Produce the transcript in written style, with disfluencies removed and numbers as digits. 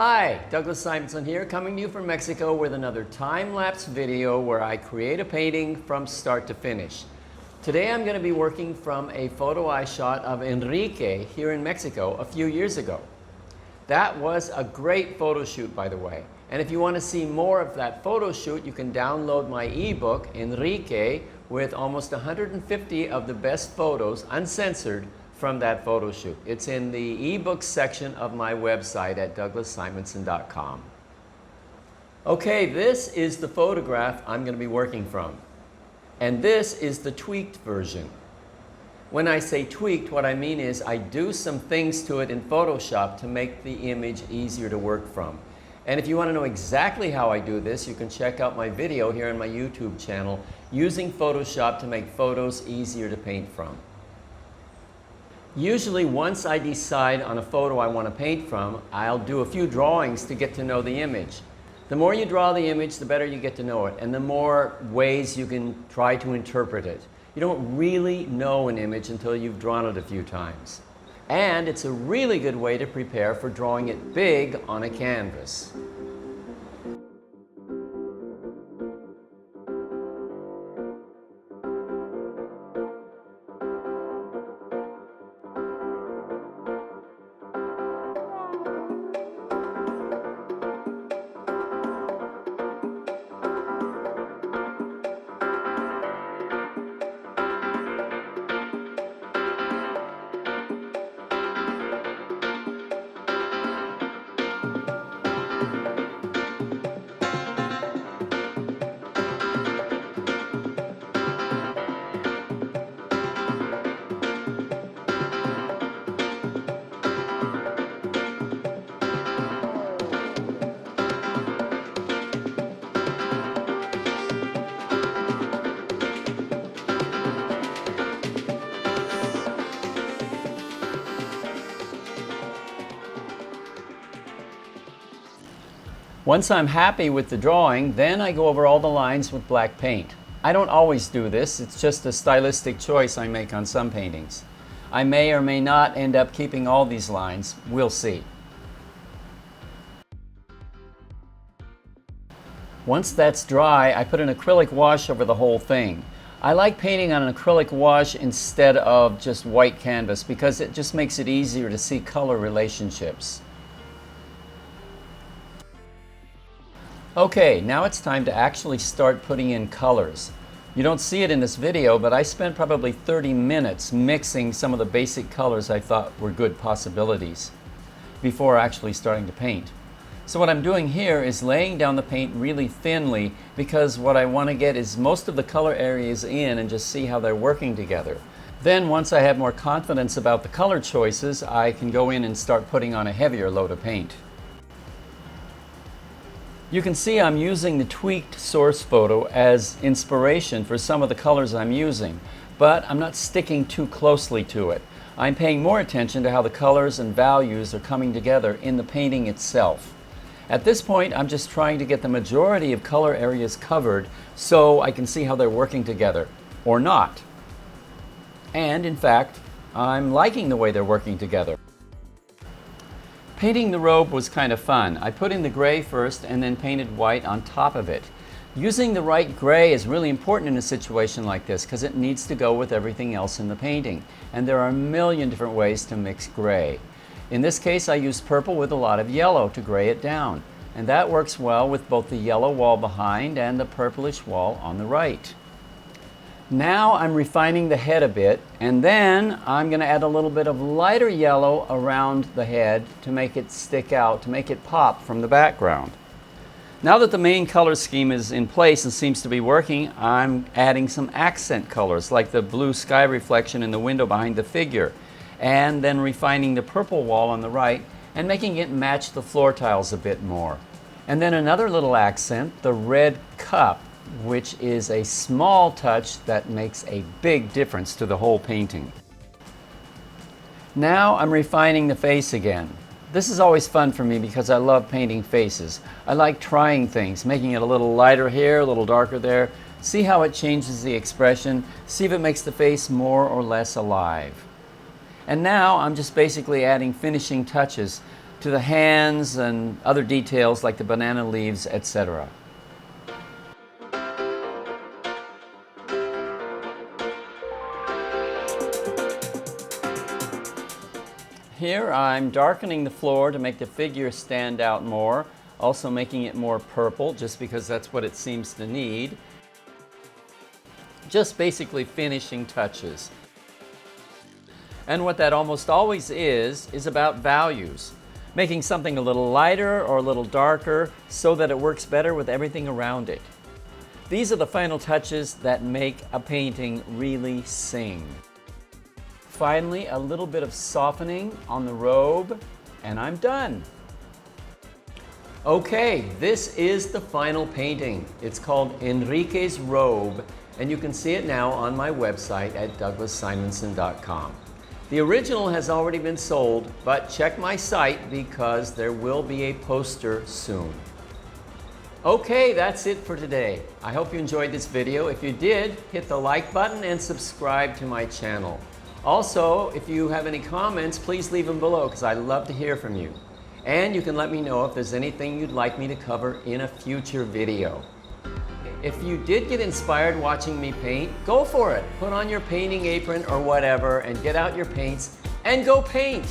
Hi, Douglas Simonson here, coming to you from Mexico with another time-lapse video where I create a painting from start to finish. Today I'm going to be working from a photo I shot of Enrique here in Mexico a few years ago. That was a great photo shoot, by the way. And if you want to see more of that photo shoot, you can download my ebook, Enrique, with almost 150 of the best photos, uncensored, from that photo shoot. It's in the ebook section of my website at douglassimonson.com. Okay, this is the photograph I'm going to be working from. And this is the tweaked version. When I say tweaked, what I mean is I do some things to it in Photoshop to make the image easier to work from. And if you want to know exactly how I do this, you can check out my video here on my YouTube channel, using Photoshop to make photos easier to paint from. Usually once I decide on a photo I want to paint from, I'll do a few drawings to get to know the image. The more you draw the image, the better you get to know it, and the more ways you can try to interpret it. You don't really know an image until you've drawn it a few times. And it's a really good way to prepare for drawing it big on a canvas. Once I'm happy with the drawing, then I go over all the lines with black paint. I don't always do this, it's just a stylistic choice I make on some paintings. I may or may not end up keeping all these lines, we'll see. Once that's dry, I put an acrylic wash over the whole thing. I like painting on an acrylic wash instead of just white canvas because it just makes it easier to see color relationships. Okay, now it's time to actually start putting in colors. You don't see it in this video, but I spent probably 30 minutes mixing some of the basic colors I thought were good possibilities before actually starting to paint. So what I'm doing here is laying down the paint really thinly because what I want to get is most of the color areas in and just see how they're working together. Then once I have more confidence about the color choices, I can go in and start putting on a heavier load of paint. You can see I'm using the tweaked source photo as inspiration for some of the colors I'm using, but I'm not sticking too closely to it. I'm paying more attention to how the colors and values are coming together in the painting itself. At this point, I'm just trying to get the majority of color areas covered so I can see how they're working together, or not. And in fact, I'm liking the way they're working together. Painting the robe was kind of fun. I put in the gray first and then painted white on top of it. Using the right gray is really important in a situation like this because it needs to go with everything else in the painting. And there are a million different ways to mix gray. In this case, I used purple with a lot of yellow to gray it down. And that works well with both the yellow wall behind and the purplish wall on the right. Now I'm refining the head a bit, and then I'm going to add a little bit of lighter yellow around the head to make it stick out, to make it pop from the background. Now that the main color scheme is in place and seems to be working, I'm adding some accent colors like the blue sky reflection in the window behind the figure, and then refining the purple wall on the right and making it match the floor tiles a bit more. And then another little accent, the red cup, which is a small touch that makes a big difference to the whole painting. Now I'm refining the face again. This is always fun for me because I love painting faces. I like trying things, making it a little lighter here, a little darker there. See how it changes the expression, see if it makes the face more or less alive. And now I'm just basically adding finishing touches. to the hands and other details like the banana leaves, etc. Here I'm darkening the floor to make the figure stand out more, also making it more purple just because that's what it seems to need. Just basically finishing touches. And what that almost always is about values. Making something a little lighter or a little darker so that it works better with everything around it. These are the final touches that make a painting really sing. Finally, a little bit of softening on the robe, and I'm done. Okay, this is the final painting. It's called Enrique's Robe, and you can see it now on my website at douglassimonson.com. The original has already been sold, but check my site because there will be a poster soon. Okay, that's it for today. I hope you enjoyed this video. If you did, hit the like button and subscribe to my channel. Also, if you have any comments, please leave them below because I love to hear from you. And you can let me know if there's anything you'd like me to cover in a future video. If you did get inspired watching me paint, go for it. Put on your painting apron or whatever and get out your paints and go paint.